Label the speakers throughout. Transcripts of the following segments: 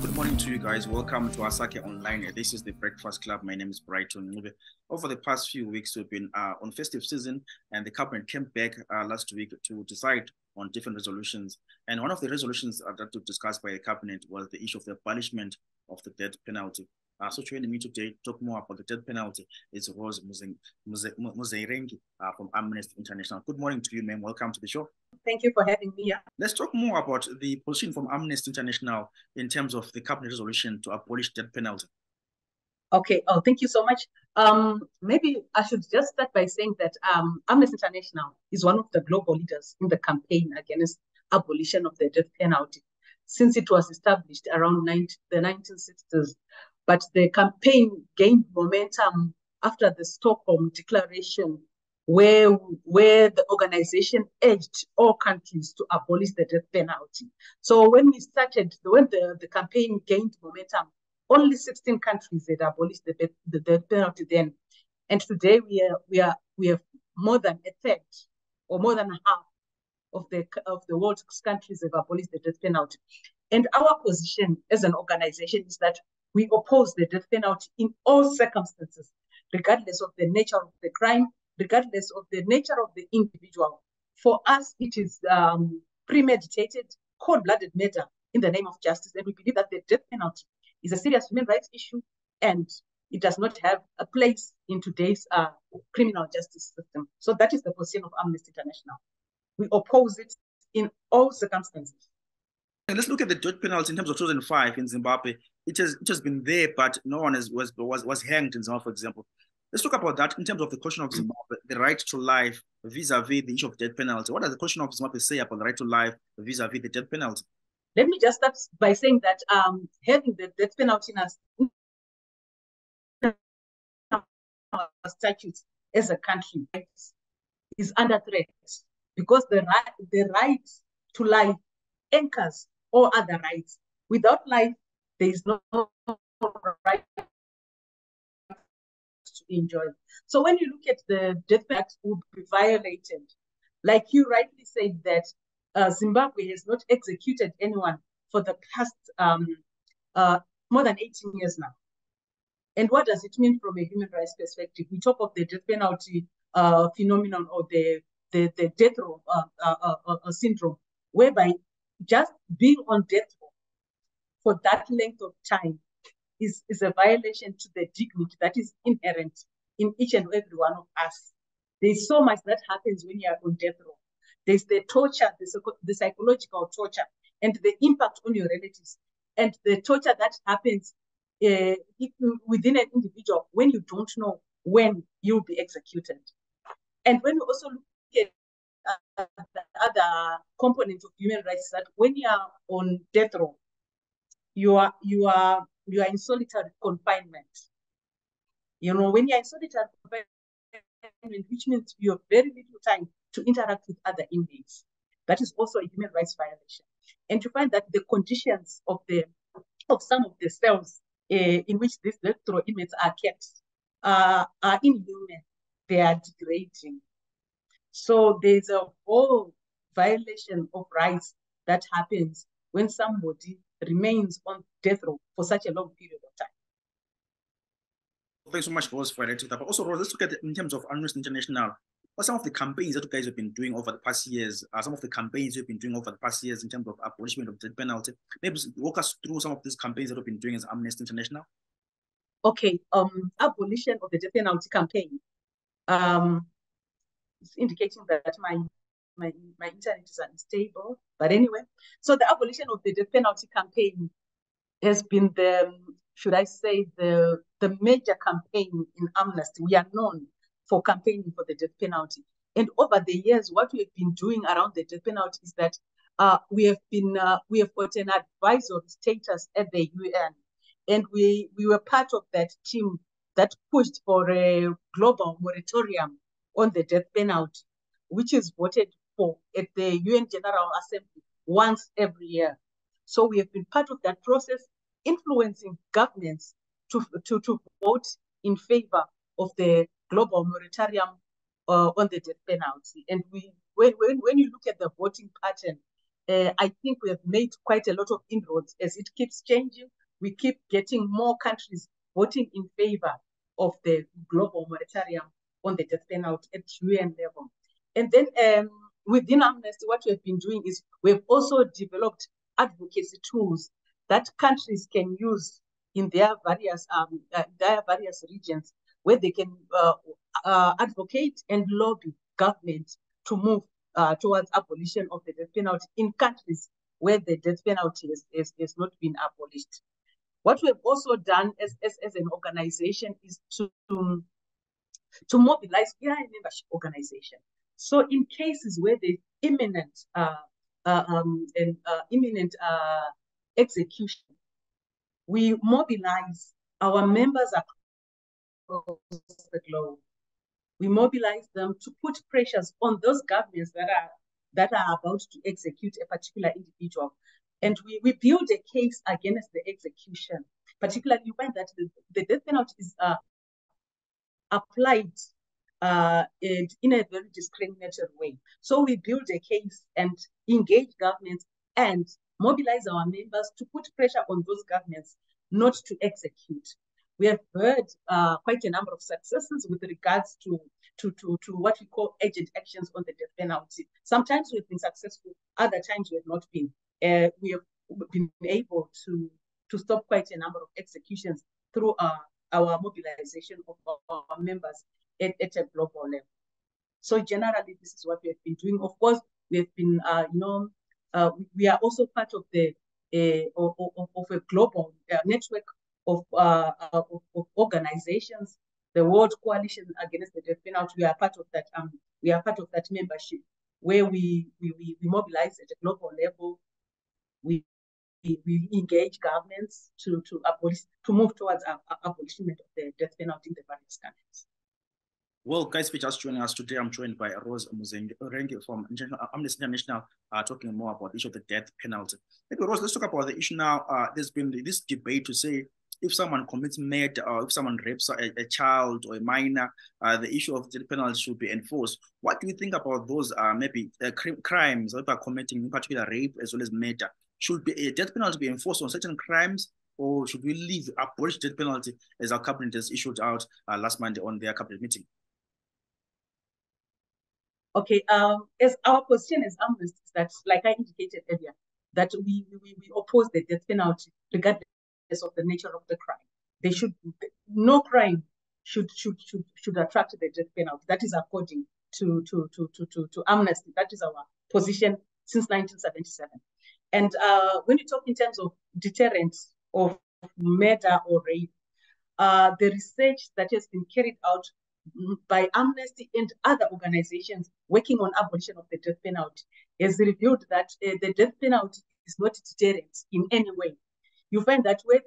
Speaker 1: good morning to you guys. Welcome to Asake Online. This is the Breakfast Club. My name is Brighton Ncube. Over the past few weeks, we've been on festive season, and the cabinet came back last week to decide on different resolutions. And one of the resolutions that were discussed by the cabinet was the issue of the abolishment of the death penalty. So joining me today to talk more about the death penalty is Rose Muzerengi from Amnesty International. Good morning to you, ma'am. Welcome to the show.
Speaker 2: Thank you for having me here.
Speaker 1: Let's talk more about the position from Amnesty International in terms of the cabinet resolution to abolish death penalty.
Speaker 2: Okay. Oh, thank you so much. Maybe I should just start by saying that Amnesty International is one of the global leaders in the campaign against abolition of the death penalty since it was established around the 1960s. But the campaign gained momentum after the Stockholm Declaration, where the organization urged all countries to abolish the death penalty. So when the campaign gained momentum, only 16 countries had abolished the death penalty then. And today we have more than a third or more than half of the world's countries have abolished the death penalty. And our position as an organization is that we oppose the death penalty in all circumstances, regardless of the nature of the crime, regardless of the nature of the individual. For us, it is premeditated, cold-blooded murder in the name of justice. And we believe that the death penalty is a serious human rights issue, and it does not have a place in today's criminal justice system. So that is the position of Amnesty International. We oppose it in all circumstances.
Speaker 1: And let's look at the death penalty in terms of 2005 in Zimbabwe. It has been there, but no one was hanged in Zimbabwe, for example. Let's talk about that in terms of the question of Zimbabwe, the right to life vis-a-vis the issue of death penalty. What does the question of Zimbabwe say about the right to life vis-a-vis the death penalty?
Speaker 2: Let me just start by saying that having the death penalty in our statutes as a country is under threat because the right to life anchors all other rights. Without life, there is no right to enjoy. So when you look at the death penalty would be violated, like you rightly said that Zimbabwe has not executed anyone for the past more than 18 years now. And what does it mean from a human rights perspective? We talk of the death penalty phenomenon or the death row syndrome, whereby just being on death row for that length of time is a violation to the dignity that is inherent in each and every one of us. There's so much that happens when you are on death row. There's the torture, the psychological torture, and the impact on your relatives, and the torture that happens within an individual when you don't know when you'll be executed. And when you also look at the other component of human rights, that when you are on death row, you are in solitary confinement. You know, when you are in solitary confinement, which means you have very little time to interact with other inmates. That is also a human rights violation. And you find that the conditions of some of the cells in which these death row inmates are kept are inhuman. They are degrading. So there's a whole violation of rights that happens when somebody remains on death row for such a long period of time.
Speaker 1: Thanks so much, Rose, for that. But also, Rose, let's look at it in terms of Amnesty International. What some of the campaigns that you guys have been doing over the past years? Some of the campaigns you've been doing over the past years in terms of abolishment of the death penalty. Maybe walk us through some of these campaigns that you've been doing as Amnesty International.
Speaker 2: Okay, abolition of the death penalty campaign. It's indicating that my internet is unstable. But anyway, so the abolition of the death penalty campaign has been the major campaign in Amnesty. We are known for campaigning for the death penalty. And over the years, what we have been doing around the death penalty is that we have got an advisory status at the UN. And we were part of that team that pushed for a global moratorium on the death penalty, which is voted for at the UN General Assembly once every year. So we have been part of that process, influencing governments to vote in favor of the global moratorium on the death penalty. And when you look at the voting pattern, I think we have made quite a lot of inroads. As it keeps changing, we keep getting more countries voting in favor of the global moratorium on the death penalty at UN level. And then within Amnesty, what we have been doing is we've also developed advocacy tools that countries can use in their various regions, where they can advocate and lobby government to move towards abolition of the death penalty in countries where the death penalty has not been abolished. What we've also done as an organization is to mobilize. We are a membership organization. So in cases where there's imminent execution, we mobilize our members across the globe. We mobilize them to put pressures on those governments that are about to execute a particular individual. And we build a case against the execution. Particularly, you find that the death penalty is applied in a very discriminatory way. So we build a case and engage governments and mobilize our members to put pressure on those governments not to execute. We have heard quite a number of successes with regards to what we call urgent actions on the death penalty. Sometimes we've been successful, other times we have not been. We have been able to stop quite a number of executions through our mobilization of our members at a global level. So generally, this is what we have been doing. Of course, we have been, we are also part of the of a global network of organizations, the World Coalition Against the Death Penalty. We are part of that. We are part of that membership where we mobilize at a global level. We engage governments to move towards abolishment of the death penalty in the various countries.
Speaker 1: Well, guys, for just joining us today, I'm joined by Rose Muzerengi from Amnesty International, talking more about the issue of the death penalty. Maybe, Rose, let's talk about the issue now. There's been this debate to say if someone commits murder or if someone rapes a child or a minor, the issue of the death penalty should be enforced. What do you think about those crimes that are committing, in particular rape as well as murder? Should a death penalty be enforced on certain crimes, or should we abolish death penalty as our cabinet has issued out last Monday on their cabinet meeting?
Speaker 2: Okay, as our position as Amnesty is that, like I indicated earlier, that we oppose the death penalty regardless of the nature of the crime. No crime should attract the death penalty. That is according to Amnesty. That is our position since 1977. And when you talk in terms of deterrence of murder or rape, the research that has been carried out by Amnesty and other organizations working on abolition of the death penalty has revealed that the death penalty is not deterrent in any way. You find that where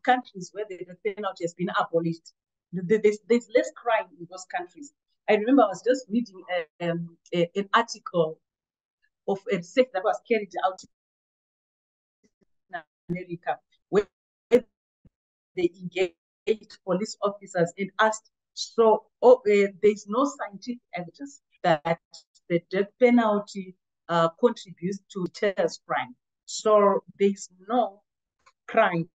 Speaker 2: countries where the death penalty has been abolished, there's less crime in those countries. I remember I was just reading an article of a research that was carried out in America, where they engaged police officers and asked, there's no scientific evidence that the death penalty contributes to terrorist crime. So there's no crime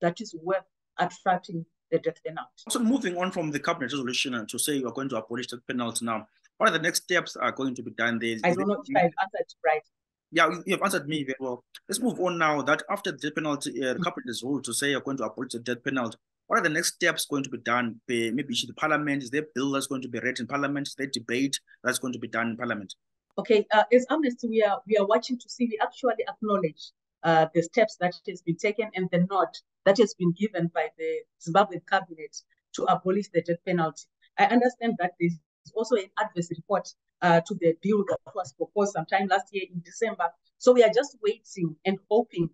Speaker 2: that is worth attracting the death penalty.
Speaker 1: So moving on from the cabinet resolution to say you're going to abolish the penalty now, what are the next steps are going to be done there?
Speaker 2: I don't know if I've answered right.
Speaker 1: Yeah, you have answered me very well. Let's move on now. That after the death penalty, the cabinet is ruled to say you're going to abolish the death penalty. What are the next steps going to be done? Maybe the parliament, is there a bill that's going to be read in parliament? Is there debate that's going to be done in parliament?
Speaker 2: Okay, as Amnesty, we are watching to see. We actually acknowledge the steps that has been taken and the nod that has been given by the Zimbabwe cabinet to abolish the death penalty. I understand that there's also an adverse report to the bill that was proposed sometime last year in December. So we are just waiting and hoping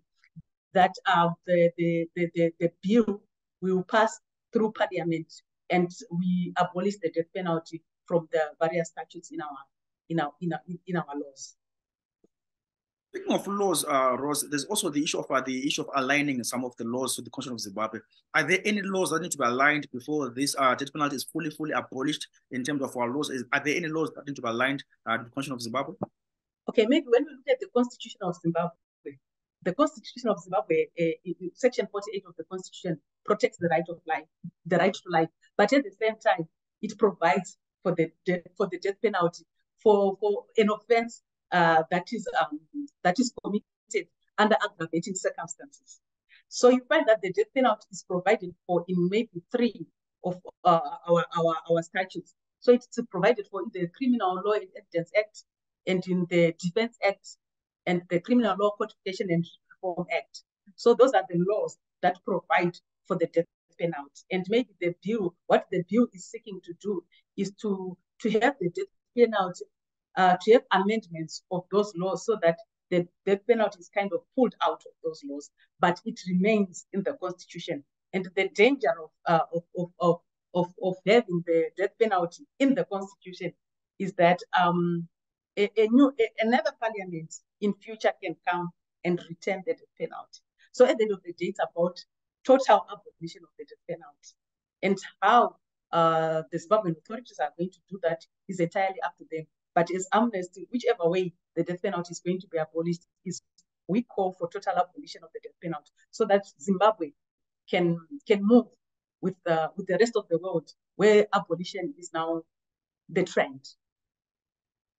Speaker 2: that the bill will pass through parliament and we abolish the death penalty from the various statutes in our laws.
Speaker 1: Speaking of laws, Rose, there's also the issue of aligning some of the laws to the Constitution of Zimbabwe. Are there any laws that need to be aligned before this death penalty is fully abolished in terms of our laws? Are there any laws that need to be aligned to the Constitution of Zimbabwe?
Speaker 2: Okay, maybe when we look at the Constitution of Zimbabwe, the Constitution of Zimbabwe, Section 48 of the Constitution protects the right of life, the right to life, but at the same time, it provides for the death penalty for an offense that is committed under aggravating circumstances. So you find that the death penalty is provided for in maybe 3 of our statutes. So it's provided for in the Criminal Law and Evidence Act, and in the Defense Act, and the Criminal Law Codification and Reform Act. So those are the laws that provide for the death penalty. And maybe the bill, what the bill is seeking to do is to have the death penalty, to have amendments of those laws so that the death penalty is kind of pulled out of those laws, but it remains in the Constitution. And the danger of having the death penalty in the Constitution is that another parliament in future can come and return the death penalty. So at the end of the day, it's about total abolition of the death penalty. And how the Zimbabwean authorities are going to do that is entirely up to them. But as Amnesty, whichever way the death penalty is going to be abolished, we call for total abolition of the death penalty so that Zimbabwe can move with the rest of the world, where abolition is now the trend.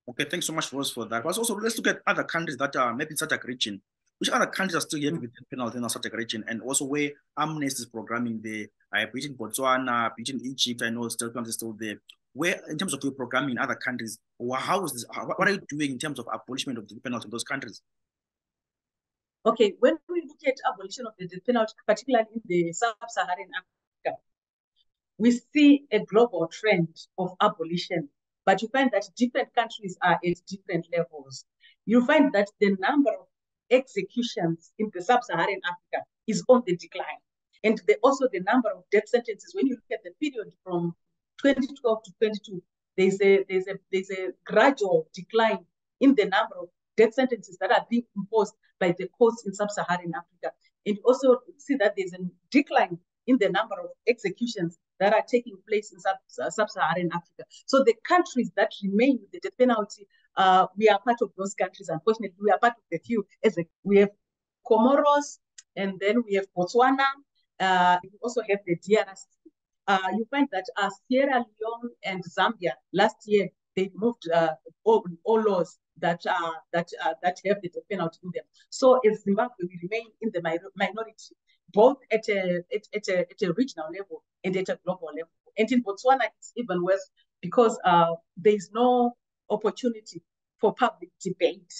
Speaker 1: Okay, thanks so much, Rose, for that. But also, let's look at other countries that are maybe in SADC region. Which other countries are still having the death penalty in the SADC region, and also where Amnesty is programming the Brighton, Botswana, Brighton, Egypt. I know still is still there. Where, in terms of your programming in other countries, how is this? What are you doing in terms of abolishment of the death penalty in those countries?
Speaker 2: Okay, when we look at abolition of the death penalty, particularly in the sub-Saharan Africa, we see a global trend of abolition, but you find that different countries are at different levels. You find that the number of executions in the sub-Saharan Africa is on the decline. And also the number of death sentences, when you look at the period from 2012 to 22, there's a gradual decline in the number of death sentences that are being imposed by the courts in sub-Saharan Africa. And also see that there's a decline in the number of executions that are taking place in sub-Saharan Africa. So the countries that remain with the death penalty, we are part of those countries. Unfortunately, we are part of the few. We have Comoros, and then we have Botswana. We also have the DRC. You find that Sierra Leone and Zambia last year they moved all laws that have the death penalty in them. So as Zimbabwe, we remain in the minority, both at a regional level and at a global level. And in Botswana, it's even worse because there is no opportunity for public debate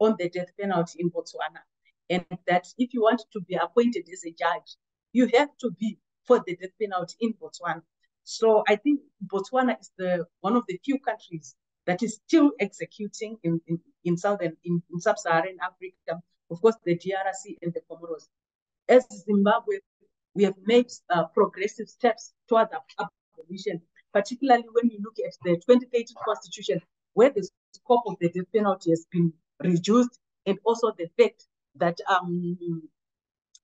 Speaker 2: on the death penalty in Botswana. And that if you want to be appointed as a judge, you have to be for the death penalty in Botswana. So I think Botswana is one of the few countries that is still executing in sub-Saharan Africa. Of course, the DRC and the Comoros. As Zimbabwe, we have made progressive steps towards abolition, particularly when you look at the 2013 Constitution, where the scope of the death penalty has been reduced, and also the fact that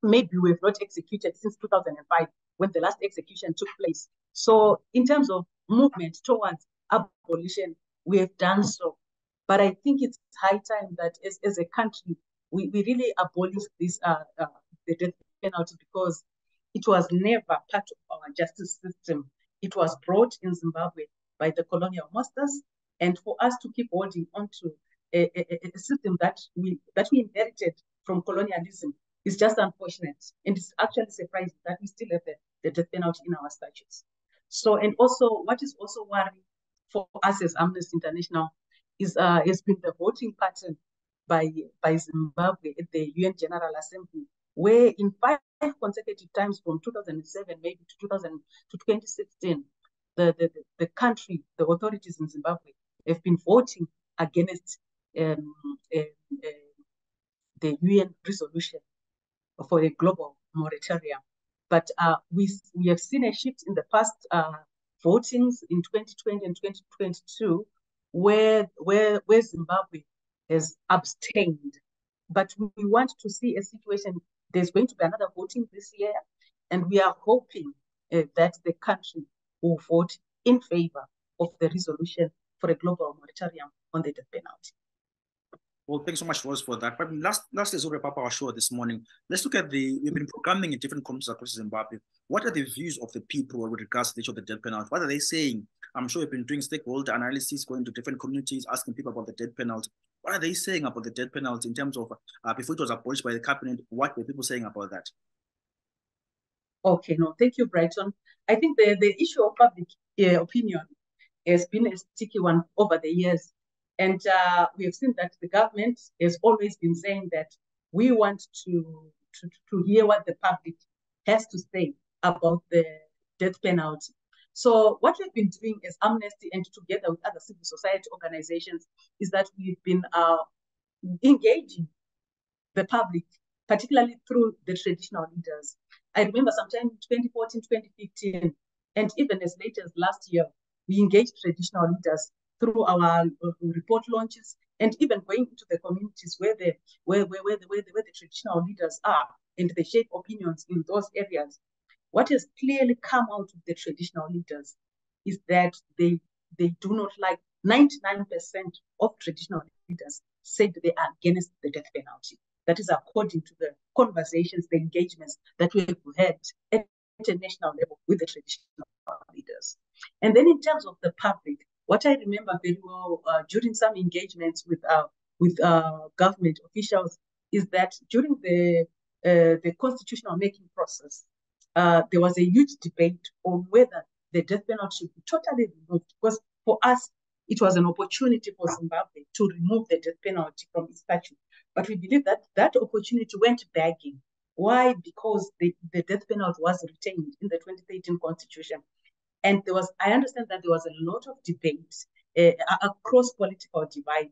Speaker 2: maybe we have not executed since 2005, when the last execution took place. So in terms of movement towards abolition, we have done so. But I think it's high time that as a country, we really abolish this the death penalty, because it was never part of our justice system. It was brought in Zimbabwe by the colonial masters, and for us to keep holding on to a system that we inherited from colonialism is just unfortunate. And it's actually surprising that we still have the death penalty in our statutes. So, and also what is also worrying for us as Amnesty International is has been the voting pattern by Zimbabwe at the UN General Assembly, where in 5 consecutive times from 2007 maybe to 2016, the country, the authorities in Zimbabwe have been voting against the UN resolution for a global moratorium. But we have seen a shift in the past votings in 2020 and 2022, where Zimbabwe has abstained. But we want to see a situation. There's going to be another voting this year, and we are hoping that the country will vote in favor of the resolution for a global moratorium on the death penalty.
Speaker 1: thanks so much, Rose, for that. But lastly, as we wrap up our show this morning, let's look at we've been programming in different communities across Zimbabwe. What are the views of the people with regards to the issue of the death penalty? What are they saying? I'm sure you've been doing stakeholder analysis, going to different communities, asking people about the death penalty. What are they saying about the death penalty in terms of before it was abolished by the cabinet? What were people saying about that?
Speaker 2: Okay, no, thank you, Brighton. I think the issue of public opinion has been a sticky one over the years. And we have seen that the government has always been saying that we want to hear what the public has to say about the death penalty. So what we've been doing as Amnesty and together with other civil society organizations is that we've been engaging the public, particularly through the traditional leaders. I remember sometime in 2014, 2015, and even as late as last year, we engaged traditional leaders through our report launches and even going into the communities where the traditional leaders are and they shape opinions in those areas. What has clearly come out of the traditional leaders is that they do not like 99% of traditional leaders said they are against the death penalty. That is according to the conversations, the engagements that we've had at international level with the traditional leaders. And then in terms of the public, what I remember very well during some engagements with government officials is that during the constitutional making process, there was a huge debate on whether the death penalty should be totally removed, because for us, it was an opportunity for Zimbabwe to remove the death penalty from its statute. But we believe that that opportunity went begging. Why? Because the death penalty was retained in the 2013 Constitution. And I understand that there was a lot of debate across political divide.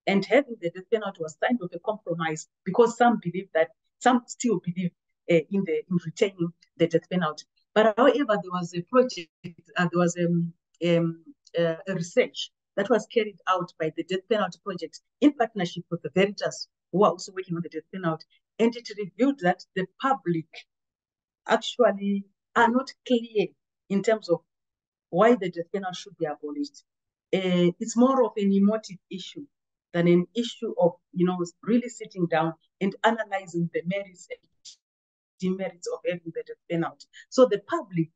Speaker 2: And having the death penalty was kind of a compromise because some still believe in retaining the death penalty. But however, there was a project, there was a research that was carried out by the Death Penalty Project in partnership with the Veritas, who are also working on the death penalty. And it revealed that the public actually are not clear in terms of why the death penalty should be abolished. It's more of an emotive issue than an issue of, really sitting down and analyzing the merits and demerits of having the death penalty. So the public,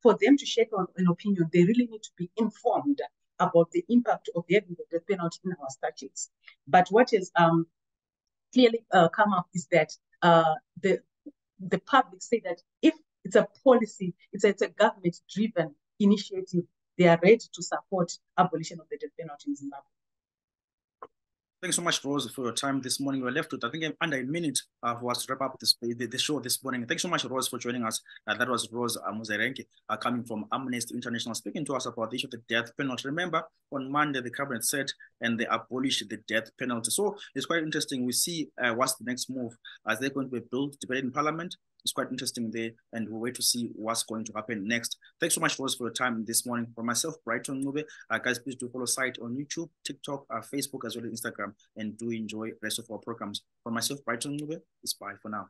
Speaker 2: for them to shape an opinion, they really need to be informed about the impact of having the death penalty in our statutes. But what has clearly come up is that the public say that if it's a policy, it's a government-driven initiative, they are ready to support abolition of the death penalty in Zimbabwe.
Speaker 1: Thanks so much, Rose, for your time this morning. We're left with, I think, under a minute for us to wrap up the show this morning. Thanks so much, Rose, for joining us. That was Rose Muzerengi, coming from Amnesty International, speaking to us about the issue of the death penalty. Remember, on Monday, the cabinet said, and they abolished the death penalty. So it's quite interesting. We see what's the next move as they're going to be built, debated in Parliament. It's quite interesting there, and we'll wait to see what's going to happen next. Thanks so much, Rose, for your time this morning. For myself, Brighton Ncube, guys, please do follow site on YouTube, TikTok, Facebook, as well as Instagram, and do enjoy the rest of our programs. For myself, Brighton Ncube, it's bye for now.